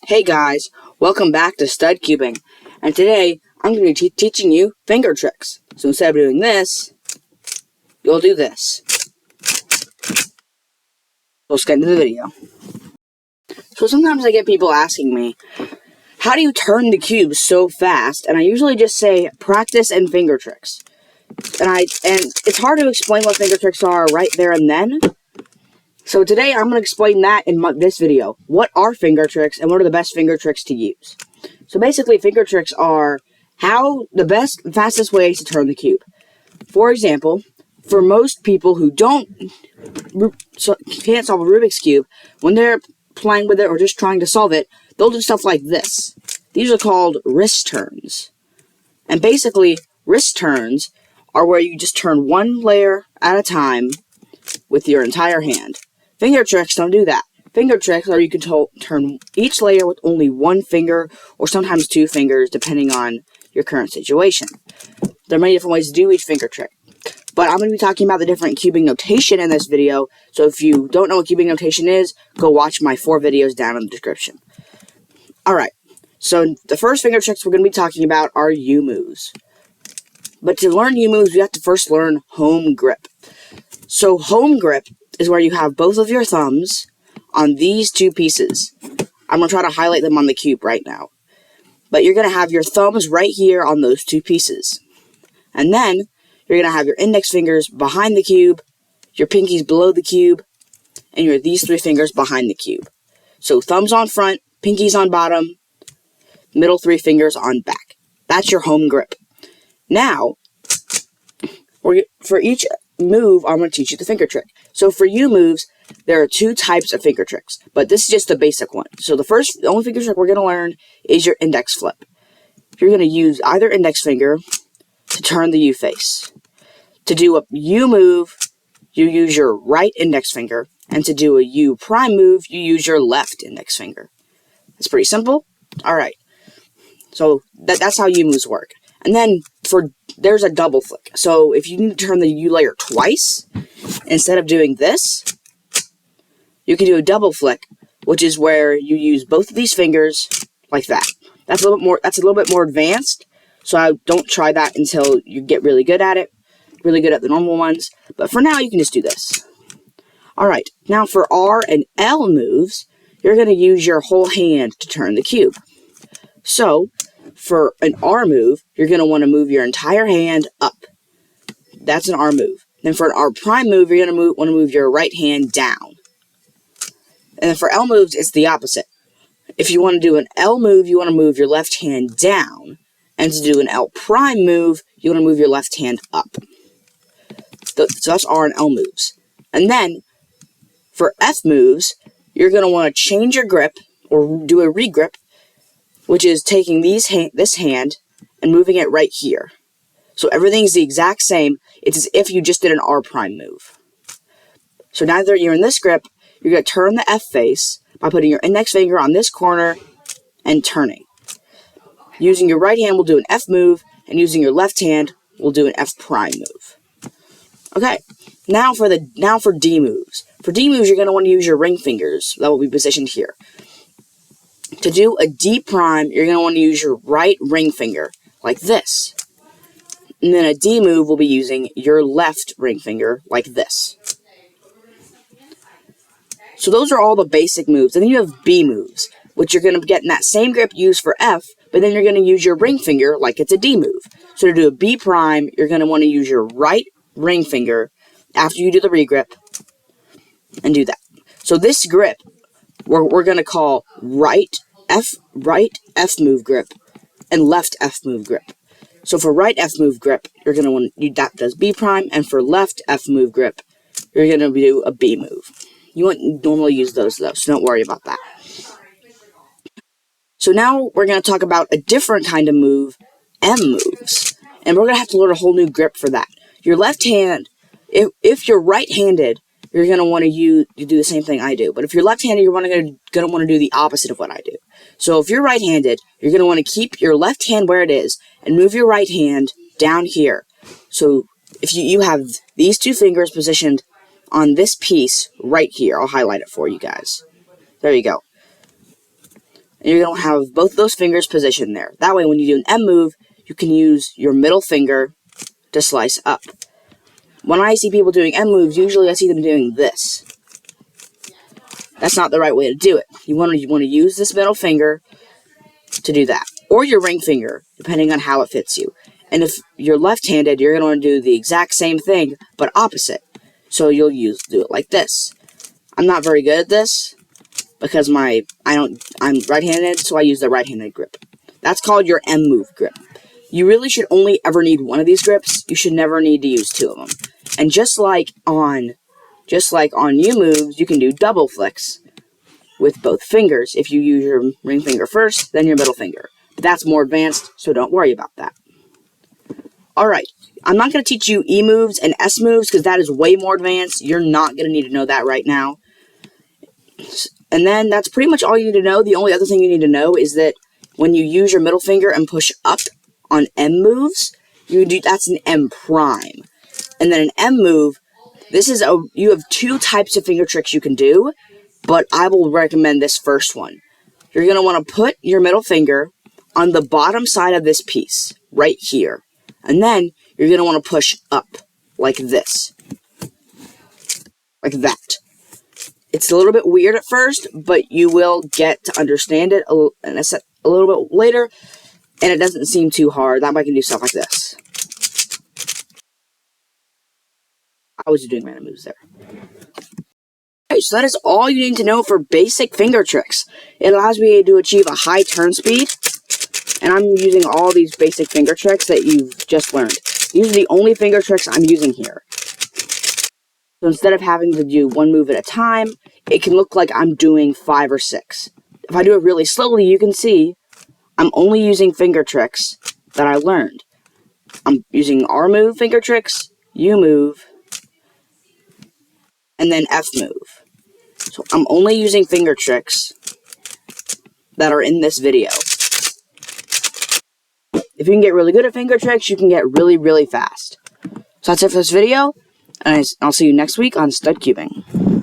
Hey guys, welcome back to Stud Cubing, and today I'm going to be teaching you finger tricks. So instead of doing this, you'll do this. Let's get into the video. So sometimes I get people asking me, how do you turn the cube so fast? And I usually just say, practice and finger tricks. And it's hard to explain what finger tricks are right there and then. So today I'm going to explain that in this video. What are finger tricks and what are the best finger tricks to use? So basically, finger tricks are the fastest ways to turn the cube. For example, for most people who can't solve a Rubik's Cube, when they're playing with it or just trying to solve it, they'll do stuff like this. These are called wrist turns. And basically, wrist turns are where you just turn one layer at a time with your entire hand. Finger tricks don't do that. Finger tricks are you can turn each layer with only one finger or sometimes two fingers depending on your current situation. There are many different ways to do each finger trick. But I'm going to be talking about the different cubing notation in this video, so if you don't know what cubing notation is, go watch my 4 videos down in the description. Alright, so the first finger tricks we're going to be talking about are U-moves. But to learn U-moves, we have to first learn home grip. So home grip is where you have both of your thumbs on these two pieces. I'm going to try to highlight them on the cube right now. But you're going to have your thumbs right here on those two pieces. And then you're going to have your index fingers behind the cube, your pinkies below the cube, and these 3 fingers behind the cube. So thumbs on front, pinkies on bottom, middle 3 fingers on back. That's your home grip. Now, for each move, I'm going to teach you the finger trick. So for U-moves, there are 2 types of finger tricks, but this is just the basic one. So the only finger trick we're going to learn is your index flip. You're going to use either index finger to turn the U face. To do a U move, you use your right index finger, and to do a U prime move, you use your left index finger. It's pretty simple. Alright, so that's how U moves work. And then there's a double flick. So if you need to turn the U layer twice, instead of doing this, you can do a double flick, which is where you use both of these fingers like that. That's a little bit more advanced, so I don't try that until you get really good at it, really good at the normal ones. But for now, you can just do this. Alright, now for R and L moves, you're going to use your whole hand to turn the cube. So, for an R move, you're going to want to move your entire hand up. That's an R move. Then for an R prime move, you're going to want to move your right hand down. And then for L moves, it's the opposite. If you want to do an L move, you want to move your left hand down. And to do an L prime move, you want to move your left hand up. So that's R and L moves. And then, for F moves, you're going to want to change your grip, or do a regrip, which is taking this hand and moving it right here. So everything's the exact same. It's as if you just did an R prime move. So now that you're in this grip, you're going to turn the F face by putting your index finger on this corner and turning. Using your right hand, we'll do an F move, and using your left hand, we'll do an F prime move. Okay, now for D moves. For D moves, you're going to want to use your ring fingers that will be positioned here. To do a D prime, you're going to want to use your right ring finger, like this. And then a D move will be using your left ring finger, like this. So those are all the basic moves. And then you have B moves, which you're going to get in that same grip used for F, but then you're going to use your ring finger like it's a D move. So to do a B prime, you're going to want to use your right ring finger after you do the regrip and do that. So this grip, we're going to call right F move grip and left F move grip. So for right F move grip, you're going to want that does B prime, and for left F move grip, you're going to do a B move. You wouldn't normally use those though, so don't worry about that. So now we're going to talk about a different kind of move, M moves. And we're going to have to learn a whole new grip for that. Your left hand, if you're right-handed, you're going to want to do the same thing I do. But if you're left-handed, you're going to want to do the opposite of what I do. So if you're right-handed, you're going to want to keep your left hand where it is and move your right hand down here. So if you have these 2 fingers positioned on this piece right here. I'll highlight it for you guys. There you go. And you're going to have both of those fingers positioned there. That way, when you do an M move, you can use your middle finger to slice up. When I see people doing M moves, usually I see them doing this. That's not the right way to do it. You want to use this middle finger to do that. Or your ring finger, depending on how it fits you. And if you're left-handed, you're going to want to do the exact same thing, but opposite. So you'll do it like this. I'm not very good at this, because I'm right-handed, so I use the right-handed grip. That's called your M move grip. You really should only ever need one of these grips. You should never need to use two of them. And just like on U moves, you can do double flicks with both fingers. If you use your ring finger first, then your middle finger. But that's more advanced, so don't worry about that. Alright, I'm not going to teach you E moves and S moves, because that is way more advanced. You're not going to need to know that right now. And then that's pretty much all you need to know. The only other thing you need to know is that when you use your middle finger and push up on M moves, that's an M prime. And then an M move, you have two types of finger tricks you can do, but I will recommend this first one. You're going to want to put your middle finger on the bottom side of this piece, right here. And then you're going to want to push up, like this. Like that. It's a little bit weird at first, but you will get to understand it a little bit later, and it doesn't seem too hard. That way I can do stuff like this. I was doing random moves there. Alright, so that is all you need to know for basic finger tricks. It allows me to achieve a high turn speed, and I'm using all these basic finger tricks that you've just learned. These are the only finger tricks I'm using here. So instead of having to do one move at a time, it can look like I'm doing 5 or 6. If I do it really slowly, you can see I'm only using finger tricks that I learned. I'm using R move finger tricks, U move, and then F move. So I'm only using finger tricks that are in this video. If you can get really good at finger tricks, you can get really, really fast. So that's it for this video, and I'll see you next week on Stud Cubing.